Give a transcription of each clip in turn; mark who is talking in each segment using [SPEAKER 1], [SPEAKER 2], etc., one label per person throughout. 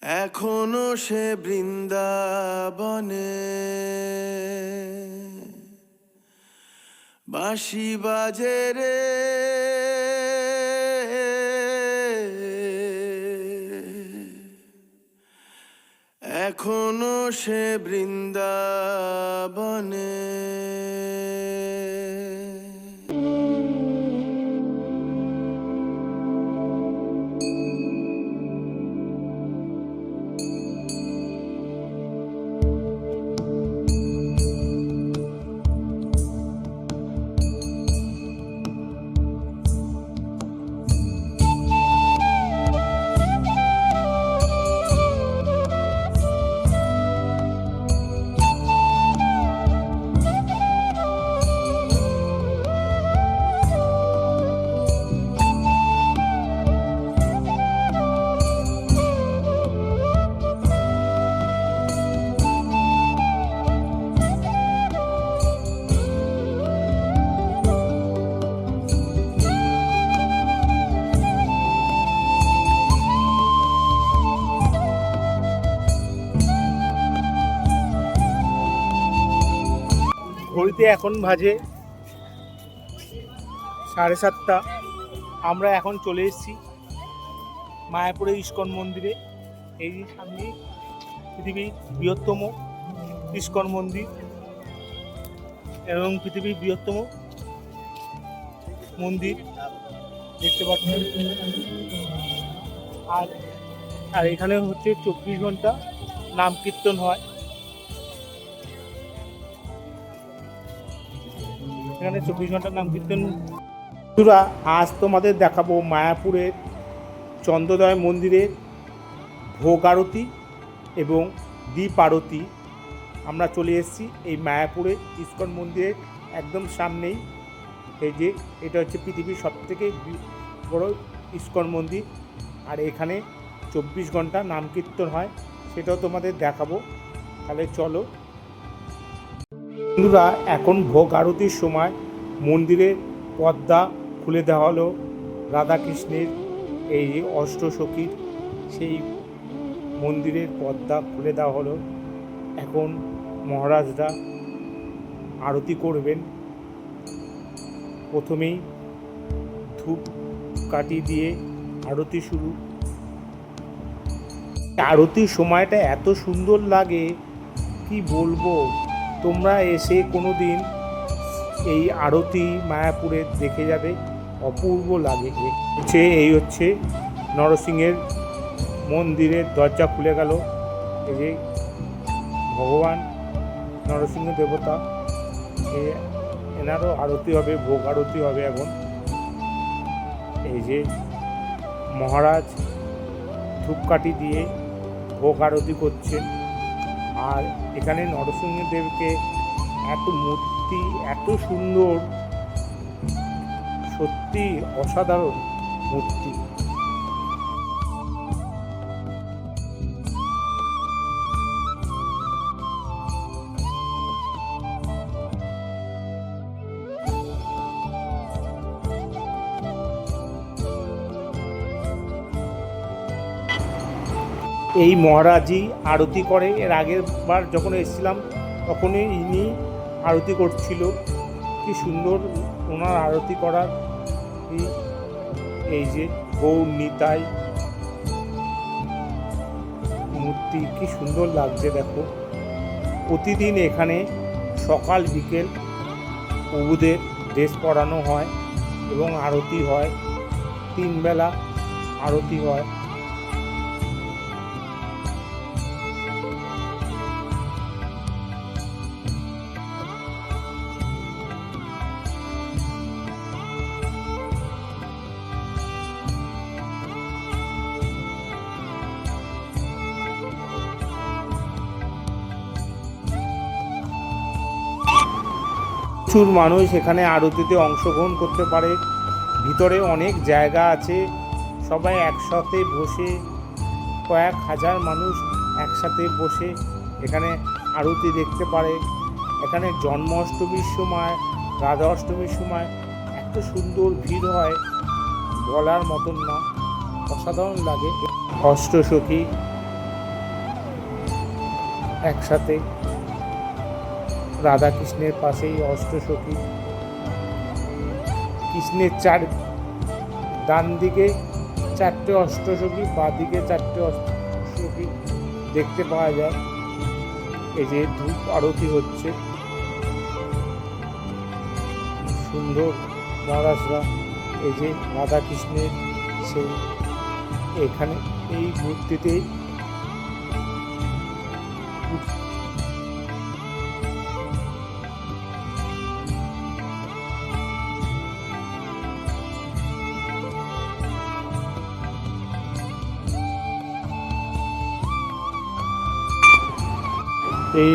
[SPEAKER 1] এখনো সে বৃন্দাবনে বাঁশি বাজে রে। এখনো সে বৃন্দাবনে।
[SPEAKER 2] ঘড়িতে এখন বাজে 7:30। আমরা এখন চলে এসেছি মায়াপুরের ইস্কন মন্দিরে। এই সামনে পৃথিবীর বৃহত্তম ইস্কন মন্দির এবং পৃথিবীর বৃহত্তম মন্দির দেখতে পাচ্ছেন। আর এখানে হচ্ছে 24 ঘন্টা নাম কীর্তন হয়। এখানে 24 ঘন্টা নাম কীর্তন। বন্ধুরা, আজ তোমাদের দেখাবো মায়াপুরের চন্দ্রোদয় মন্দিরের ভোগ আরতি এবং দীপ আরতি। আমরা চলে এসেছি এই মায়াপুরের ইস্কন মন্দিরের একদম সামনেই। এই যে এটা হচ্ছে পৃথিবীর সবথেকে বড় ইস্কন মন্দির। আর এখানে 24 ঘন্টা নাম কীর্তন হয়, সেটাও তোমাদের দেখাবো। তাহলে চলো। বন্ধুরা, এখন ভোগ আরতির সময় মন্দিরের পর্দা খুলে দেওয়া হলো। রাধাকৃষ্ণের এই অষ্টসখীর সেই মন্দিরের পর্দা খুলে দেওয়া হলো। এখন মহারাজরা আরতি করবেন। প্রথমেই ধূপ কাঠি দিয়ে আরতি শুরু। আরতির সময়টা এত সুন্দর লাগে, কি বলবো। তোমরা এসে কোনো দিন এই আরতি মায়াপুরে দেখে যাবে, অপূর্ব লাগে। এই হচ্ছে নরসিংহের মন্দিরের দরজা খুলে গেল। এই যে ভগবান নরসিংহ দেবতা, এনারও আরতি হবে, ভোগ আরতি হবে এখন। এই যে মহারাজ ধূপকাঠি দিয়ে ভোগ আরতি করছেন। আর এখানে নরসিংহদেবকে এত মূর্তি, এত সুন্দর, সত্যি অসাধারণ মূর্তি। এই মহারাজই আরতি করে। এর আগের বার যখন এসেছিলাম তখনই ইনি আরতি করছিল। কি সুন্দর ওনার আরতি করার। এই যে গৌর নিতাই মূর্তি, কি সুন্দর লাগছে দেখো। প্রতিদিন এখানে সকাল বিকেল প্রভুদের ড্রেস পরানো হয় এবং আরতি হয়। 3 বেলা আরতি হয়। প্রচুর মানুষ এখানে আরতিতে অংশগ্রহণ করতে পারে। ভিতরে অনেক জায়গা আছে, সবাই একসাথে বসে, কয়েক হাজার মানুষ একসাথে বসে এখানে আরতি দেখতে পারে। এখানে জন্মাষ্টমীর সময়, রাধা অষ্টমীর সময় এত সুন্দর ভিড় হয়, বলার মতন না, অসাধারণ লাগে। অষ্টসখী একসাথে রাধা কৃষ্ণের পাশেই অষ্টসখী। কৃষ্ণের ডান দিকে 4টে অষ্টসখী, বাঁ দিকে 4টে অষ্টসখী দেখতে পাওয়া যায়। এই যে ধূপ আরতি হচ্ছে, সুন্দর মহারাজরা। এই যে রাধা কৃষ্ণের সেই এখানে এই মূর্তিতেই এই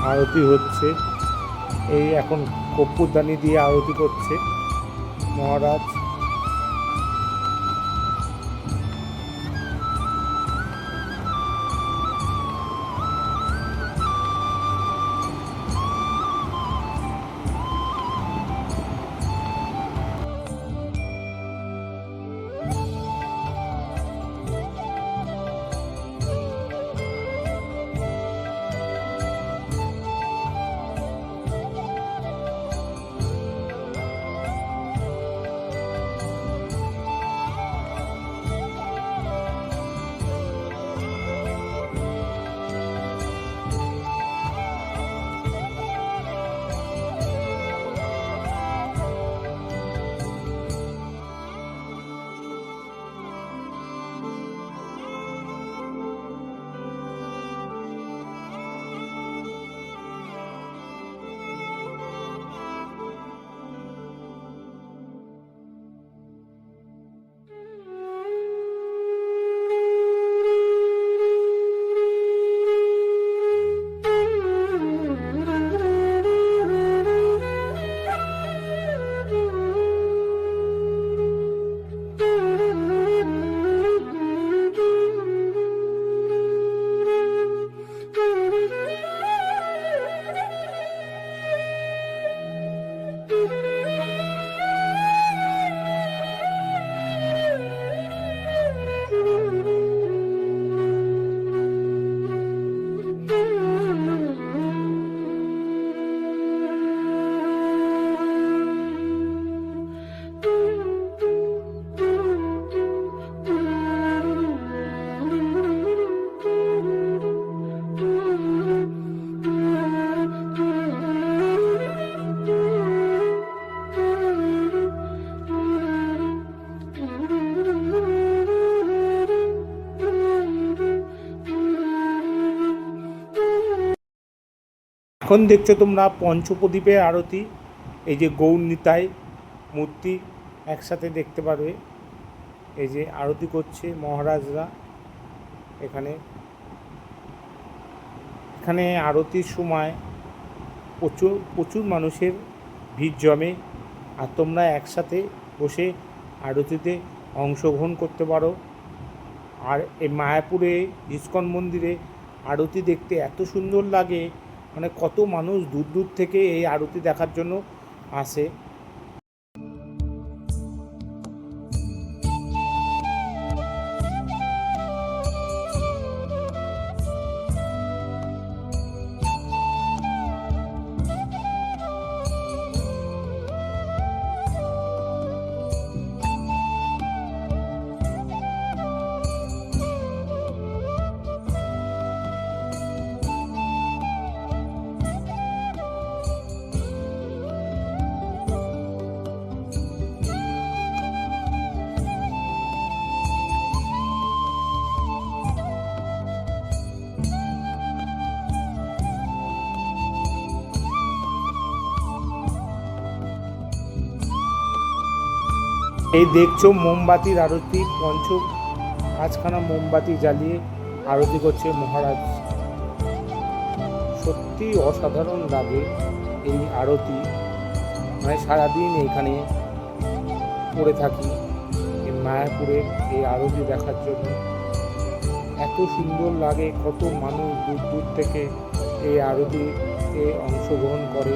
[SPEAKER 2] আরতি হচ্ছে। এই এখন কর্পূরদানি দিয়ে আরতি করছে মহারাজ। এখন দেখছো তোমরা পঞ্চপ্রদীপের আরতি। এই যে গৌর নিতাই মূর্তি একসাথে দেখতে পারবে। এই যে আরতি করছে মহারাজরা। এখানে এখানে আরতির সময় প্রচুর মানুষের ভিড় জমে। আর তোমরা একসাথে বসে আরতিতে অংশগ্রহণ করতে পারো। আর এই মায়াপুরে ইস্কন মন্দিরে আরতি দেখতে এত সুন্দর লাগে, মানে কত মানুষ দূর দূর থেকে এই আরতি দেখার জন্য আসে। এই দেখছো মোমবাতির আরতি। 5খানা মোমবাতি জ্বালিয়ে আরতি করছে মহারাজ। সত্যি অসাধারণ লাগে এই আরতি। মানে সারাদিন এখানে পড়ে থাকি এই মায়াপুরের এই আরতি দেখার জন্য। এত সুন্দর লাগে, কত মানুষ দূর দূর থেকে এই আরতিতে অংশগ্রহণ করে।